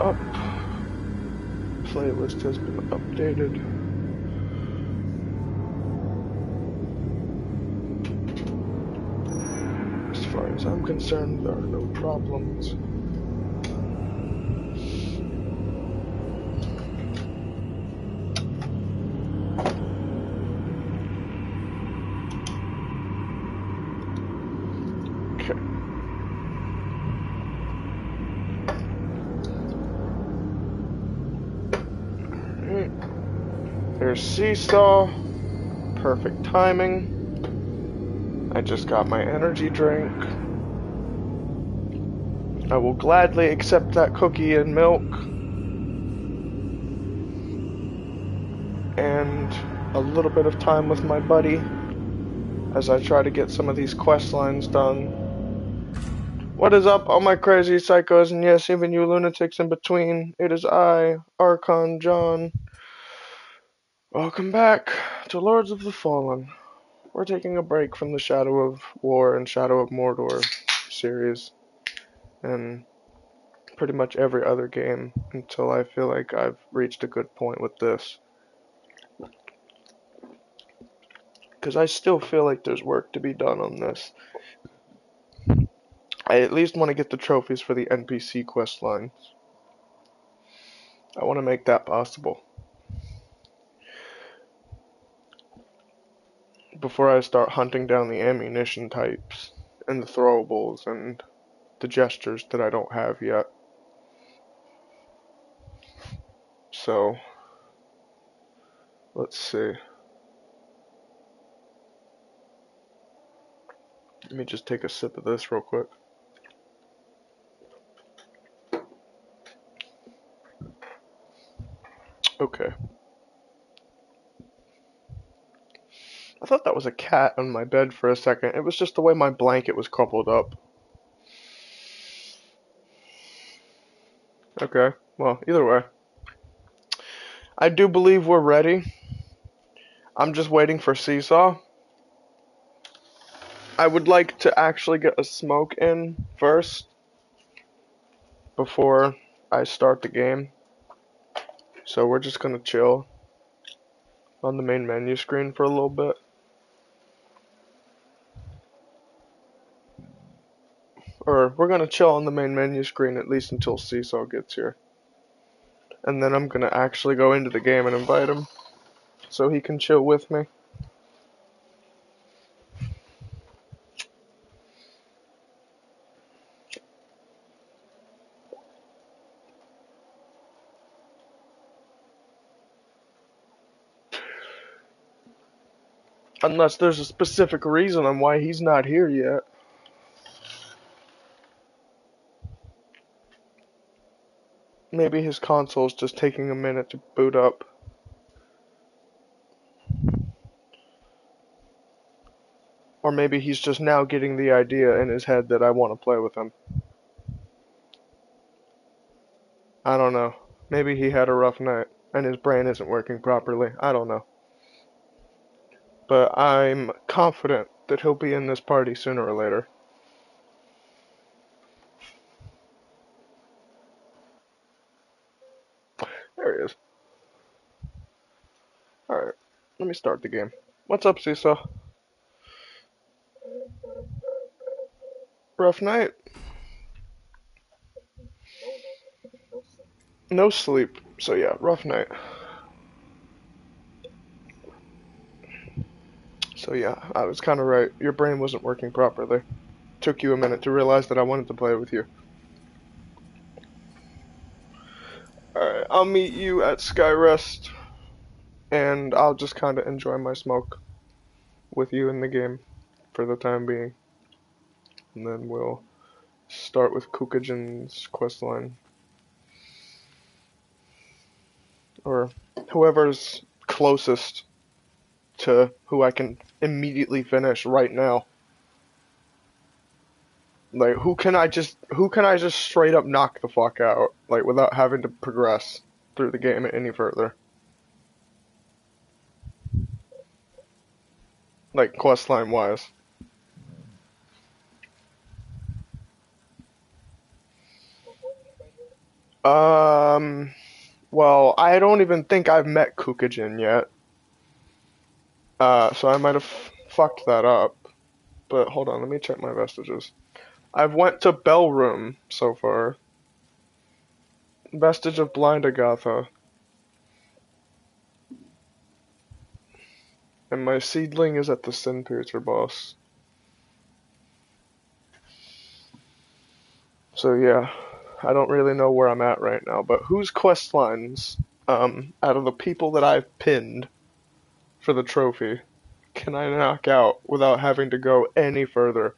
up. Playlist has been updated. As far as I'm concerned, there are no problems. Okay. Alright. There's Seesaw. Perfect timing. I just got my energy drink. I will gladly accept that cookie and milk. And a little bit of time with my buddy as I try to get some of these quest lines done. What is up, all my crazy psychos, and yes, even you lunatics in between? It is I, Archon John. Welcome back to Lords of the Fallen. We're taking a break from the Shadow of War and Shadow of Mordor series, and pretty much every other game until I feel like I've reached a good point with this. Because I still feel like there's work to be done on this. I at least want to get the trophies for the NPC quest lines. I want to make that possible before I start hunting down the ammunition types and the throwables and the gestures that I don't have yet. So, let's see. Let me just take a sip of this real quick. Okay. I thought that was a cat on my bed for a second. It was just the way my blanket was crumpled up. Okay, well, either way. I do believe we're ready. I'm just waiting for Seesaw. I would like to actually get a smoke in first before I start the game. So we're just gonna chill on the main menu screen for a little bit. Or we're gonna chill on the main menu screen at least until Seesaw gets here. And then I'm gonna actually go into the game and invite him so he can chill with me. Unless there's a specific reason on why he's not here yet. Maybe his console's just taking a minute to boot up. Or maybe he's just now getting the idea in his head that I want to play with him. I don't know. Maybe he had a rough night and his brain isn't working properly. I don't know. But I'm confident that he'll be in this party sooner or later. There he is. Alright, let me start the game. What's up, Seesaw? Rough night? No sleep. So yeah, rough night. So yeah, I was kind of right. Your brain wasn't working properly. Took you a minute to realize that I wanted to play with you. Alright, I'll meet you at Skyrest, and I'll just kind of enjoy my smoke with you in the game for the time being. And then we'll start with Kukajin's questline. Or whoever's closest to who I can immediately finish right now. Like, who can I just straight up knock the fuck out, like, without having to progress through the game any further? Like, questline wise. Well, I don't even think I've met Kukujin yet. So I might have fucked that up. But hold on, let me check my vestiges. I've went to Bellroom so far. Vestige of Blind Agatha. And my seedling is at the Sin Piercer boss. So yeah, I don't really know where I'm at right now. But whose quest lines, out of the people that I've pinned for the trophy, can I knock out without having to go any further?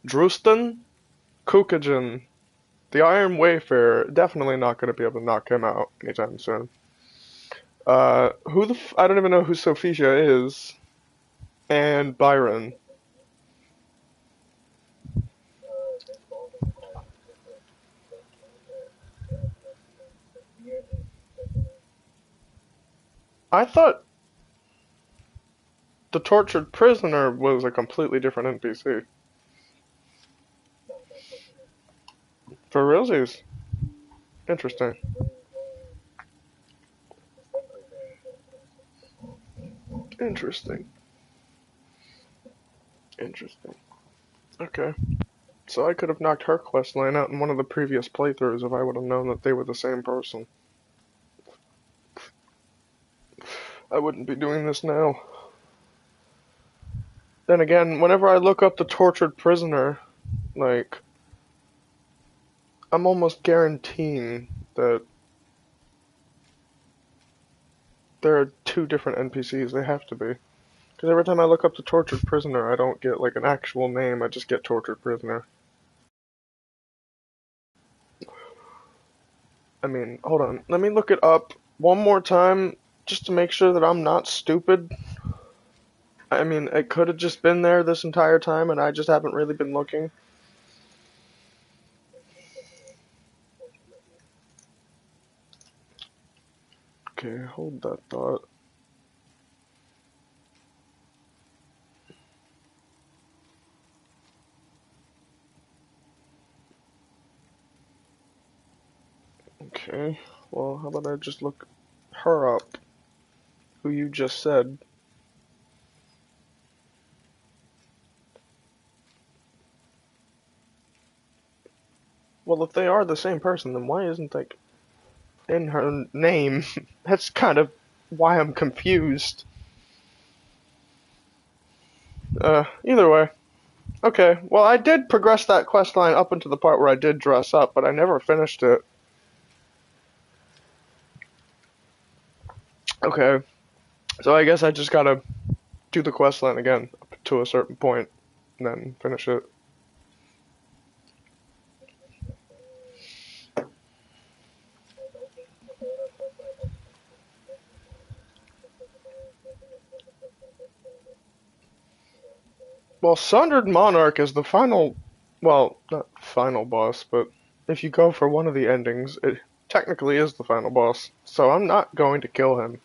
Drustan? Kukujin? The Iron Wayfarer? Definitely not going to be able to knock him out anytime soon. I don't even know who Sophicia is. And Byron. I thought the tortured prisoner was a completely different NPC. For realsies. Interesting. Interesting. Interesting. Okay. So I could have knocked her questline out in one of the previous playthroughs if I would have known that they were the same person. I wouldn't be doing this now. Then again, whenever I look up the tortured prisoner, like, I'm almost guaranteeing that there are two different NPCs. They have to be. Because every time I look up the tortured prisoner, I don't get, like, an actual name. I just get tortured prisoner. I mean, hold on. Let me look it up one more time just to make sure that I'm not stupid. I mean, it could have just been there this entire time and I just haven't really been looking. Okay, hold that thought. Okay, well, how about I just look her up, who you just said. Well, if they are the same person, then why isn't, like, in her name? That's kind of why I'm confused. Either way. Okay, well, I did progress that questline up into the part where I did dress up, but I never finished it. Okay, so I guess I just gotta do the questline again up to a certain point, and then finish it. Well, Sundered Monarch is the final, well, not final boss, but if you go for one of the endings, it technically is the final boss. So I'm not going to kill him.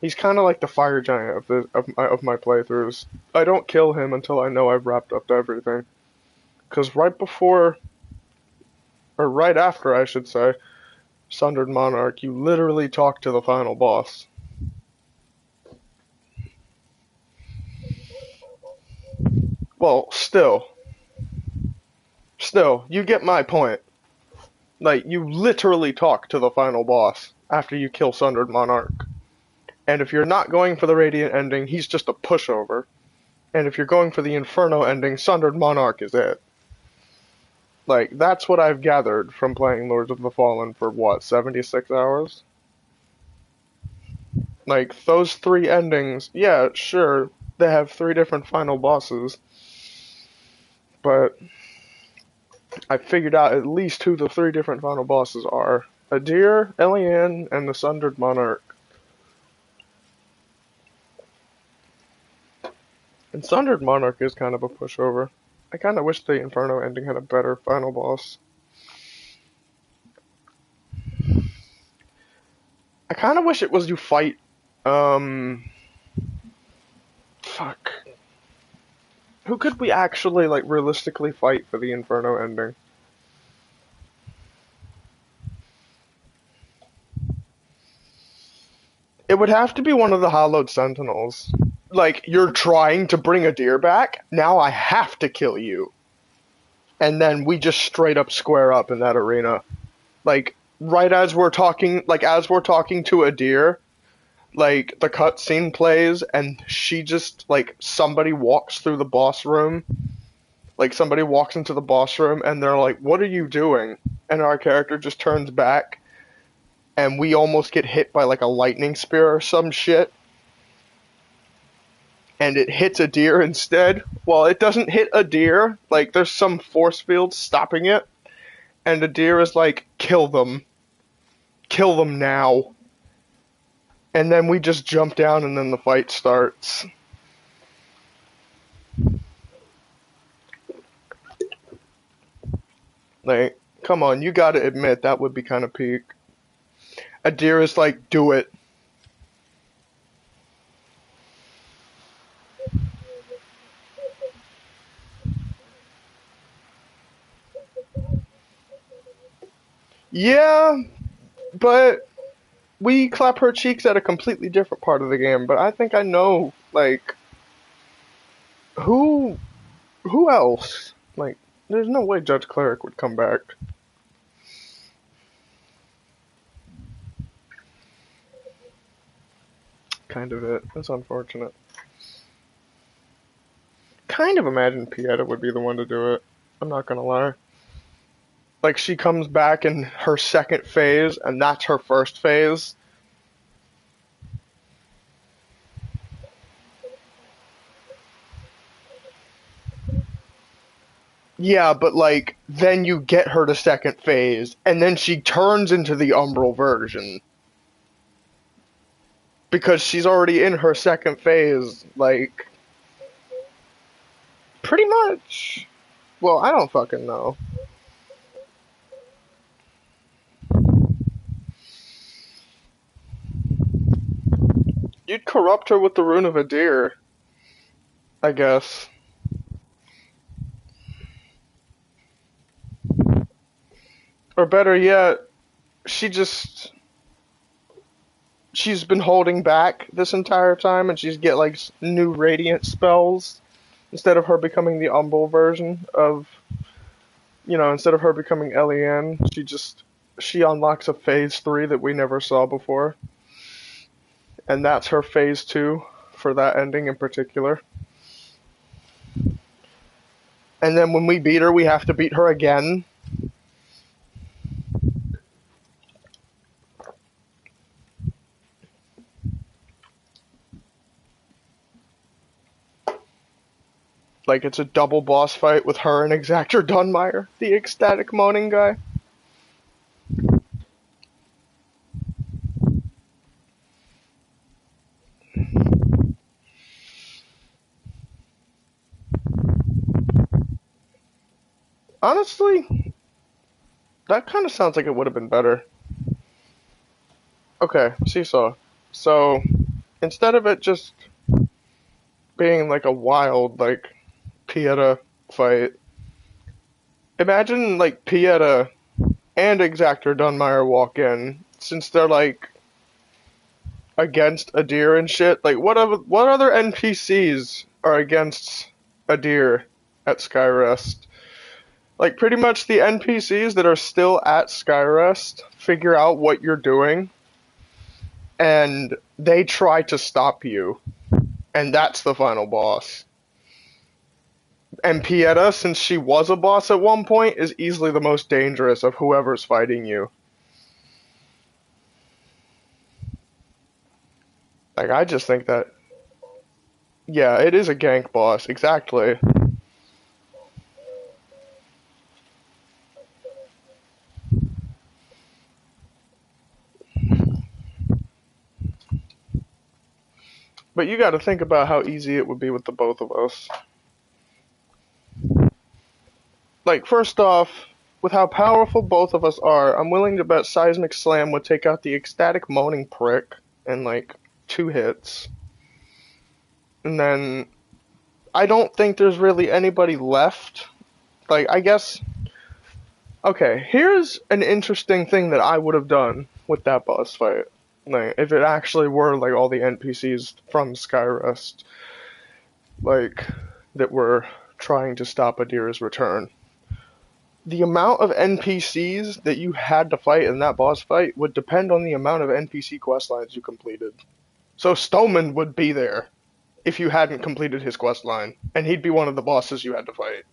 He's kind of like the fire giant of my playthroughs. I don't kill him until I know I've wrapped up everything. Because right before, or right after, I should say, Sundered Monarch, you literally talk to the final boss. Well, still, you get my point. Like, you literally talk to the final boss after you kill Sundered Monarch. And if you're not going for the Radiant ending, he's just a pushover. And if you're going for the Inferno ending, Sundered Monarch is it. Like, that's what I've gathered from playing Lords of the Fallen for, what, 76 hours? Like, those three endings, yeah, sure, they have three different final bosses. But I figured out at least who the three different final bosses are. Adir, Eliane, and the Sundered Monarch. And Sundered Monarch is kind of a pushover. I kind of wish the Inferno ending had a better final boss. I kind of wish it was you fight, fuck. Who could we actually, like, realistically fight for the Inferno ending? It would have to be one of the Hallowed Sentinels. Like, you're trying to bring a deer back, now I have to kill you. And then we just straight up square up in that arena. Like, right as we're talking, to a deer, like, the cutscene plays, and she just, like, somebody walks through the boss room. Like, somebody walks into the boss room, and they're like, "What are you doing?" And our character just turns back, and we almost get hit by, like, a lightning spear or some shit. And it hits a deer instead. Well, it doesn't hit a deer. Like, there's some force field stopping it. And the deer is like, "Kill them. Kill them now." And then we just jump down and then the fight starts. Like, come on, you gotta admit that would be kind of peak. A deer is like, "Do it." Yeah, but we clap her cheeks at a completely different part of the game. But I think I know, like, who who else? Like, there's no way Judge Cleric would come back. Kind of it. That's unfortunate. Kind of imagine Pieta would be the one to do it. I'm not gonna lie. Like, she comes back in her second phase, and that's her first phase. Yeah, but like, then you get her to second phase, and then she turns into the Umbral version. Because she's already in her second phase, like, pretty much. Well, I don't fucking know. You'd corrupt her with the rune of a deer, I guess. Or better yet, she's been holding back this entire time, and she's get like new radiant spells instead of her becoming the Umbral version of, instead of her becoming Eliane, she unlocks a phase 3 that we never saw before. And that's her phase 2 for that ending in particular. And then when we beat her, we have to beat her again. Like, it's a double boss fight with her and Exactor Dunmire, the ecstatic moaning guy. Honestly, that kind of sounds like it would have been better. Okay, Seesaw. So, instead of it just being like a wild, like, Pieta fight, imagine, like, Pieta and Exactor Dunmire walk in, since they're, like, against a deer and shit. Like, what other NPCs are against a deer at Skyrest? Like, pretty much the NPCs that are still at Skyrest figure out what you're doing, and they try to stop you. And that's the final boss. And Pieta, since she was a boss at one point, is easily the most dangerous of whoever's fighting you. Like, I just think that... Yeah, it is a gank boss, exactly. But you gotta think about how easy it would be with the both of us. Like, first off, with how powerful both of us are, I'm willing to bet Seismic Slam would take out the ecstatic moaning prick in, like, 2 hits. And then, I don't think there's really anybody left. Like, I guess... Okay, here's an interesting thing that I would have done with that boss fight. Like, if it actually were, like, all the NPCs from Skyrest, like, that were trying to stop Adira's return, the amount of NPCs that you had to fight in that boss fight would depend on the amount of NPC questlines you completed. So Stoneman would be there if you hadn't completed his questline, and he'd be one of the bosses you had to fight.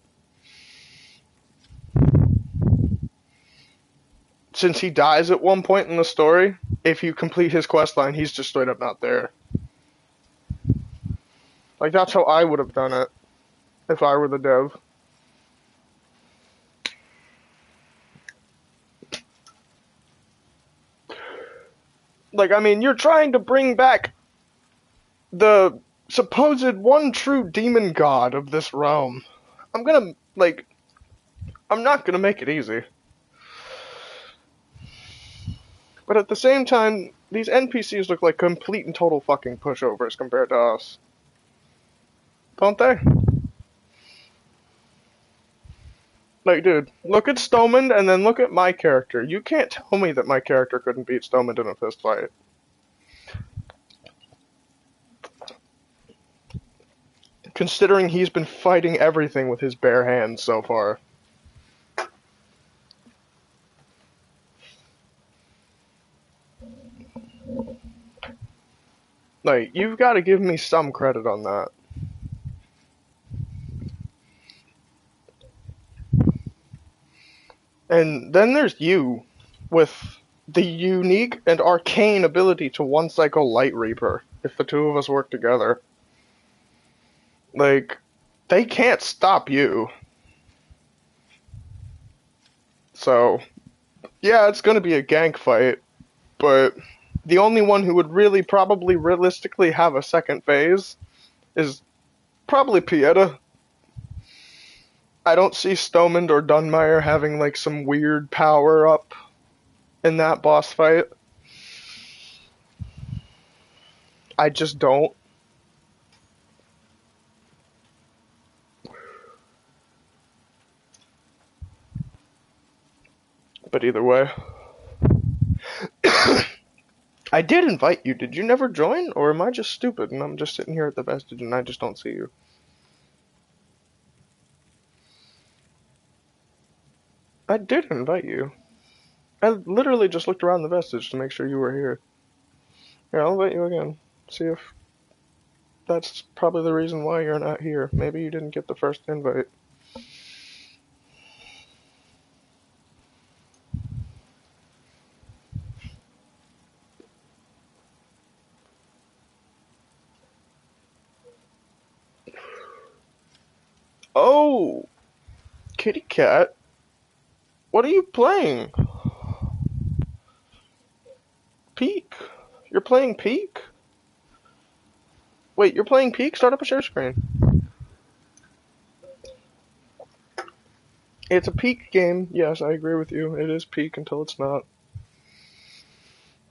Since he dies at one point in the story, if you complete his questline, he's just straight up not there. Like, that's how I would have done it if I were the dev. Like, I mean, you're trying to bring back the supposed one true demon god of this realm. I'm not gonna make it easy. But at the same time, these NPCs look like complete and total fucking pushovers compared to us. Don't they? Like, dude, look at Stoneman and then look at my character. You can't tell me that my character couldn't beat Stoneman in a fist fight. Considering he's been fighting everything with his bare hands so far. Like, you've got to give me some credit on that. And then there's you, with the unique and arcane ability to one-cycle Light Reaper, if the two of us work together. Like, they can't stop you. So, yeah, it's gonna be a gank fight, but the only one who would really probably realistically have a second phase is probably Pieta. I don't see Stomand or Dunmire having, like, some weird power up in that boss fight. I just don't. But either way. I did invite you. Did you never join? Or am I just stupid and I'm just sitting here at the Vestige and I just don't see you? I did invite you. I literally just looked around the Vestige to make sure you were here. Here, I'll invite you again. See if that's probably the reason why you're not here. Maybe you didn't get the first invite. Oh! Kitty Cat? What are you playing? Peak? You're playing Peak? Wait, you're playing Peak? Start up a share screen. It's a Peak game. Yes, I agree with you. It is Peak until it's not.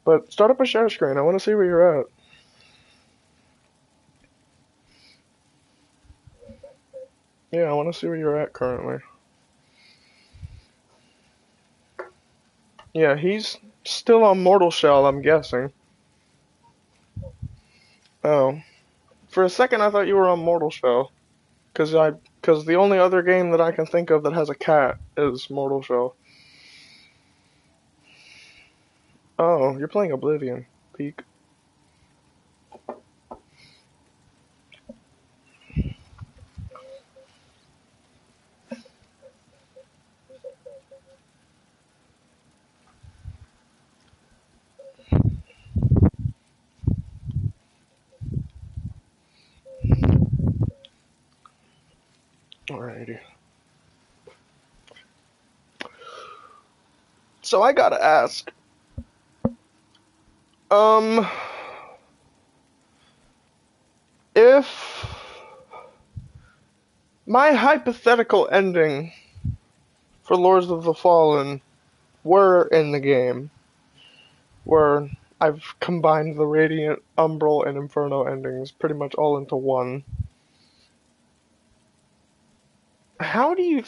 But start up a share screen. I want to see where you're at. Yeah, I want to see where you're at currently. Yeah, he's still on Mortal Shell, I'm guessing. Oh. For a second I thought you were on Mortal Shell. Cause the only other game that I can think of that has a cat is Mortal Shell. Oh, you're playing Oblivion. Peak. Alrighty. So I gotta ask. If my hypothetical ending for Lords of the Fallen were in the game, where I've combined the Radiant, Umbral, and Inferno endings pretty much all into one, how do you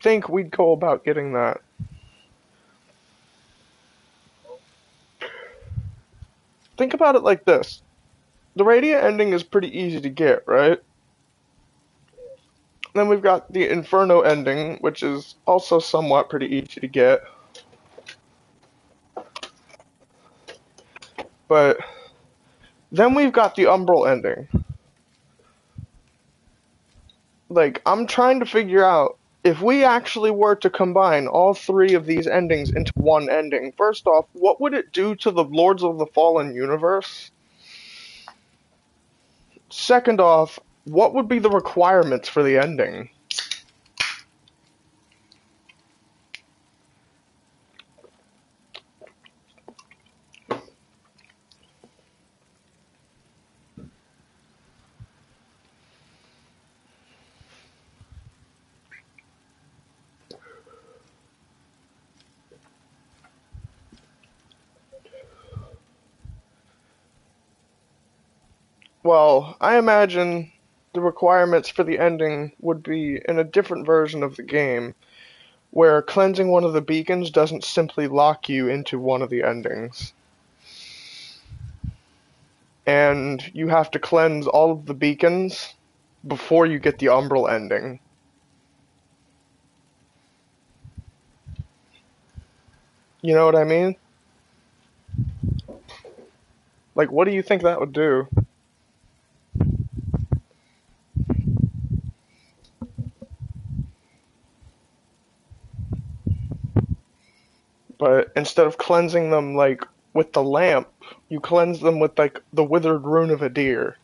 think we'd go about getting that? think about it like this. The Radiant ending is pretty easy to get, right? Then we've got the Inferno ending, which is also somewhat pretty easy to get. But then we've got the Umbral ending. Like, I'm trying to figure out if we actually were to combine all three of these endings into one ending. First off, what would it do to the Lords of the Fallen universe? Second off, what would be the requirements for the ending? Well, I imagine the requirements for the ending would be in a different version of the game, where cleansing one of the beacons doesn't simply lock you into one of the endings. And you have to cleanse all of the beacons before you get the Umbral ending. You know what I mean? Like, what do you think that would do? But instead of cleansing them, like, with the lamp, you cleanse them with, like, the withered rune of a deer.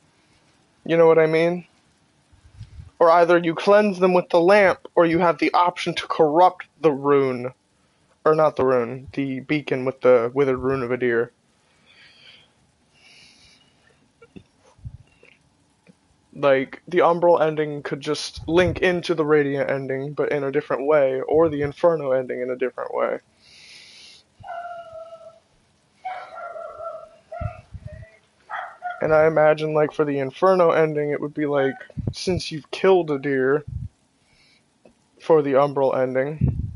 You know what I mean? Or either you cleanse them with the lamp, or you have the option to corrupt the rune. Or not the rune, the beacon with the withered rune of a deer. Like, the Umbral ending could just link into the Radiant ending, but in a different way, or the Inferno ending in a different way. And I imagine, like, for the Inferno ending, it would be like, since you've killed a deer for the Umbral ending,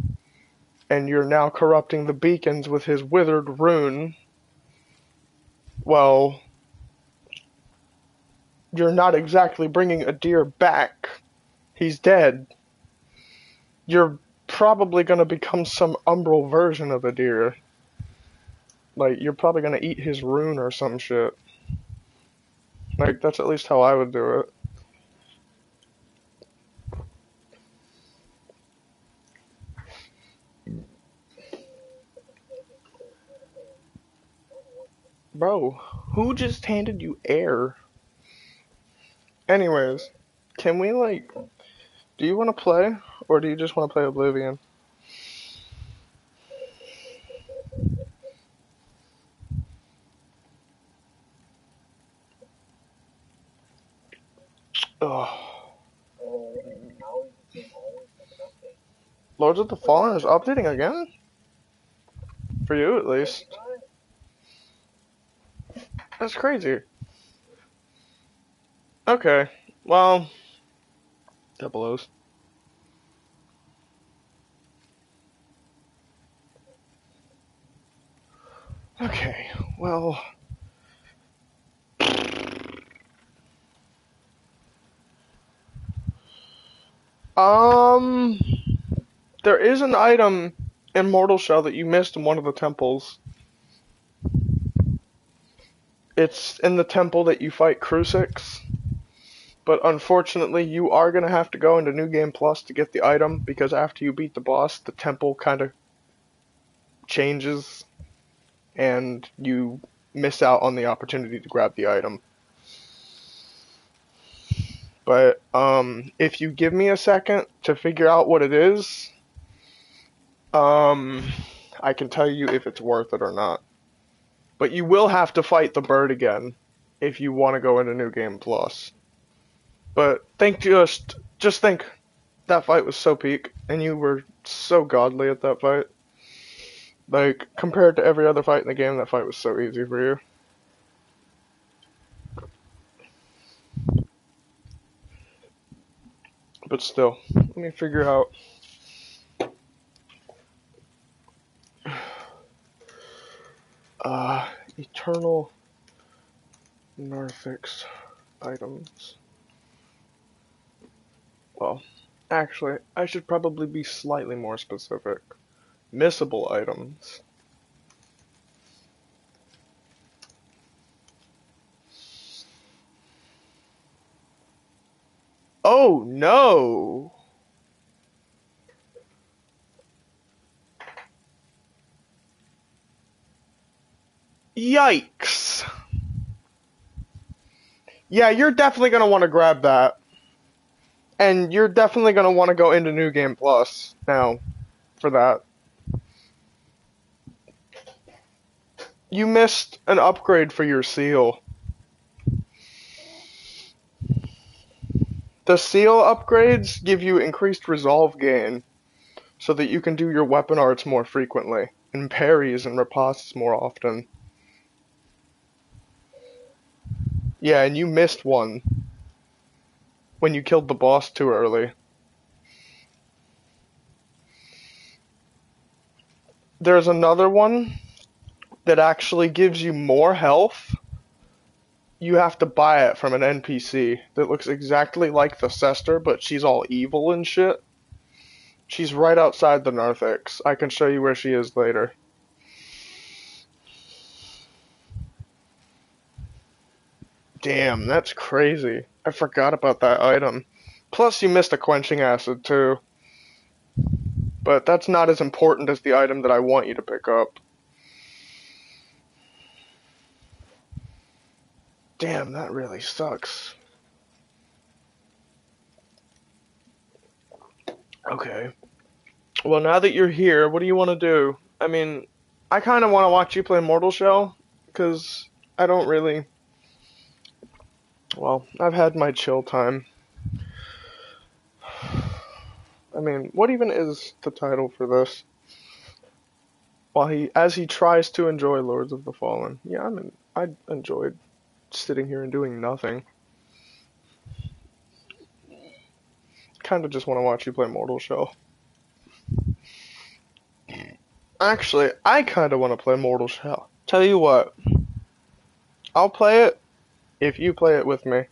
and you're now corrupting the beacons with his withered rune, well, you're not exactly bringing a deer back. He's dead. You're probably going to become some Umbral version of a deer. Like, you're probably going to eat his rune or some shit. Like, that's at least how I would do it. Bro, who just handed you air? Anyways, can we, like, do you want to play? Or do you just want to play Oblivion? Ugh. Lords of the Fallen is updating again? For you, at least. That's crazy. Okay, well, double O's. Okay, well... There is an item in Mortal Shell that you missed in one of the temples. It's in the temple that you fight Crucix. But unfortunately, you are going to have to go into New Game Plus to get the item, because after you beat the boss, the temple kind of changes, and you miss out on the opportunity to grab the item. But, if you give me a second to figure out what it is, I can tell you if it's worth it or not. But you will have to fight the bird again if you want to go into New Game Plus. But just think, that fight was so peak, and you were so godly at that fight. Like, compared to every other fight in the game, that fight was so easy for you. But still, let me figure out. Eternal Narthix items. Well, actually, I should probably be slightly more specific. Missable items. Oh no! Yikes! Yeah, you're definitely gonna want to grab that. And you're definitely gonna want to go into New Game Plus now for that. You missed an upgrade for your seal. The seal upgrades give you increased resolve gain, so that you can do your weapon arts more frequently, and parries and ripostes more often. Yeah, and you missed one when you killed the boss too early. There's another one that actually gives you more health. You have to buy it from an NPC that looks exactly like the Sester, but she's all evil and shit. She's right outside the Narthix. I can show you where she is later. Damn, that's crazy. I forgot about that item. Plus, you missed a quenching acid, too. But that's not as important as the item that I want you to pick up. Damn, that really sucks. Okay. Well, now that you're here, what do you want to do? I mean, I kind of want to watch you play Mortal Shell, because I don't really... Well, I've had my chill time. I mean, what even is the title for this? As he tries to enjoy Lords of the Fallen. Yeah, I enjoyed sitting here and doing nothing. Kind of just want to watch you play Mortal Shell. Actually, I kind of want to play Mortal Shell. Tell you what, I'll play it if you play it with me.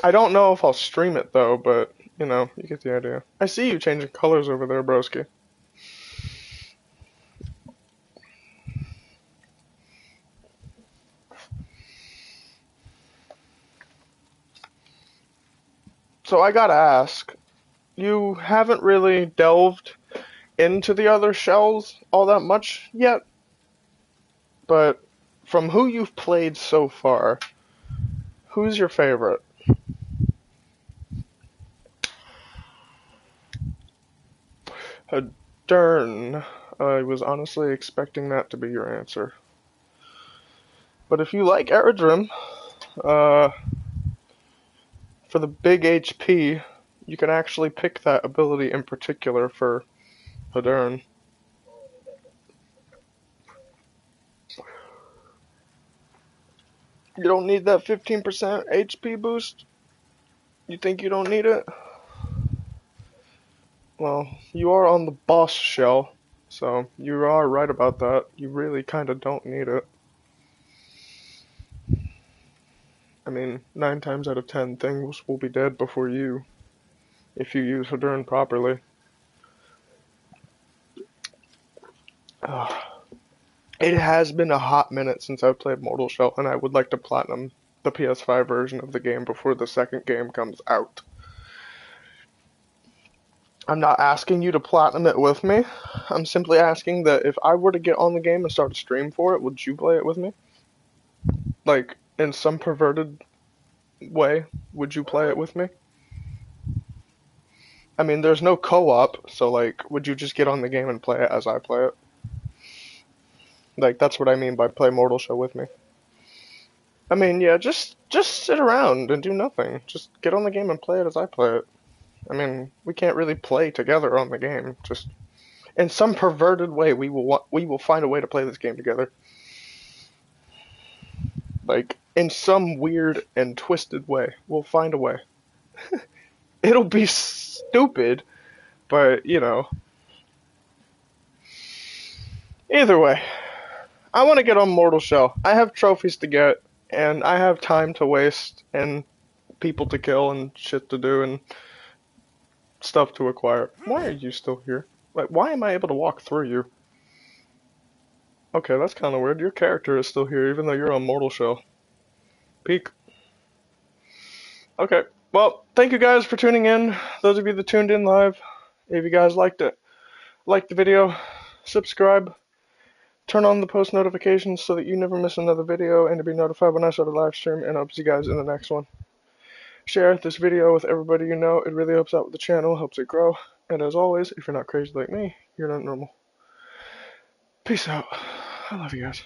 I don't know if I'll stream it though, but you know, you get the idea. I see you changing colors over there, broski. So I gotta ask, you haven't really delved into the other shells all that much yet, but from who you've played so far, who's your favorite? Darn, I was honestly expecting that to be your answer. But if you like Aerodrim, for the big HP, you can actually pick that ability in particular for Hadern. You don't need that 15% HP boost? You think you don't need it? Well, you are on the boss shell, so you are right about that. You really kinda don't need it. I mean, 9 times out of 10 things will be dead before you, if you use Hadern properly. It has been a hot minute since I've played Mortal Shell, and I would like to platinum the PS5 version of the game before the second game comes out. I'm not asking you to platinum it with me. I'm simply asking that if I were to get on the game and start a stream for it, would you play it with me? Like, in some perverted way, would you play it with me? I mean, there's no co-op, so like, would you just get on the game and play it as I play it? Like, that's what I mean by play Mortal Shell with me. I mean, yeah, just sit around and do nothing. Just get on the game and play it as I play it. I mean, we can't really play together on the game. Just in some perverted way, we will find a way to play this game together. Like, in some weird and twisted way, we'll find a way. It'll be stupid, but, you know. Either way, I want to get on Mortal Shell. I have trophies to get, and I have time to waste, and people to kill, and shit to do, and stuff to acquire. Why are you still here? Like, why am I able to walk through you? Okay, that's kind of weird. Your character is still here, even though you're on Mortal Shell. Peek. Okay, well, thank you guys for tuning in. Those of you that tuned in live, if you guys liked it, like the video, subscribe, turn on the post notifications so that you never miss another video and to be notified when I start a live stream, and I'll see you guys in the next one. Share this video with everybody you know. It really helps out with the channel, helps it grow. And as always, if you're not crazy like me, you're not normal. Peace out. I love you guys.